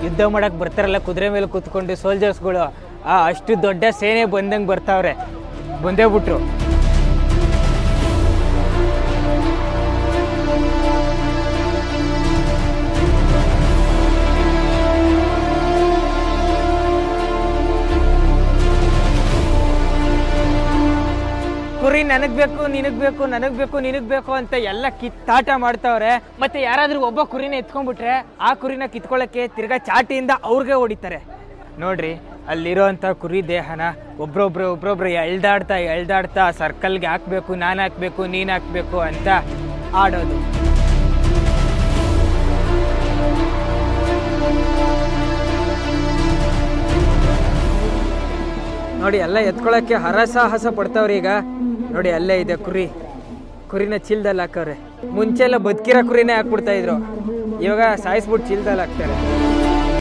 ಯುದ್ಧ ಮಾಡಕ್ಕೆ ಬರ್ತಾರಲ್ಲ ಕುದುರೆ ಮೇಲೆ ಕೂತ್ಕೊಂಡು ಸೋಲ್ಜರ್ಸ್ಗಳು, ಅಷ್ಟು ದೊಡ್ಡ ಸೇನೆ ಬಂದಂಗೆ ಬರ್ತಾವ್ರೆ, ಬಂದೇ ಬಿಟ್ರು. ಕುರಿ ನನಗ್ ಬೇಕು ನಿನಗ್ ಬೇಕು ನನಗ್ ಬೇಕು ನಿನಗ್ ಬೇಕು ಅಂತ ಎಲ್ಲ ಕಿತ್ತಾಟ ಮಾಡ್ತಾವ್ರೆ. ಮತ್ತೆ ಯಾರಾದ್ರೂ ಒಬ್ಬ ಕುರಿನ ಎತ್ಕೊಂಡ್ಬಿಟ್ರೆ ಆ ಕುರಿನ ಕಿತ್ಕೊಳ್ಳಕ್ಕೆ ತಿರ್ಗಾ ಚಾಟಿಯಿಂದ ಅವ್ರಿಗೆ ಹೊಡಿತಾರೆ. ನೋಡ್ರಿ ಅಲ್ಲಿರೋಂಥ ಕುರಿ ದೇಹನ ಒಬ್ರೊಬ್ರು ಎಳ್ದಾಡ್ತಾ ಸರ್ಕಲ್ಗೆ ಹಾಕ್ಬೇಕು, ನಾನು ಹಾಕ್ಬೇಕು, ನೀನು ಹಾಕ್ಬೇಕು ಅಂತ ಆಡೋದು. ನೋಡಿ ಎಲ್ಲ ಎತ್ಕೊಳಕ್ಕೆ ಹರಸಾಹಸ ಪಡ್ತಾವ್ರಿ. ಈಗ ನೋಡಿ ಅಲ್ಲೇ ಇದೆ ಕುರಿನ ಚೀಲದಲ್ಲಿ ಹಾಕವ್ರೆ. ಮುಂಚೆ ಎಲ್ಲ ಬದುಕಿರೋ ಕುರಿನೇ ಹಾಕ್ಬಿಡ್ತಾ ಇದ್ರು, ಇವಾಗ ಸಾಯಿಸ್ಬಿಟ್ಟು ಚೀಲದಲ್ಲಿ ಹಾಕ್ತಾರೆ.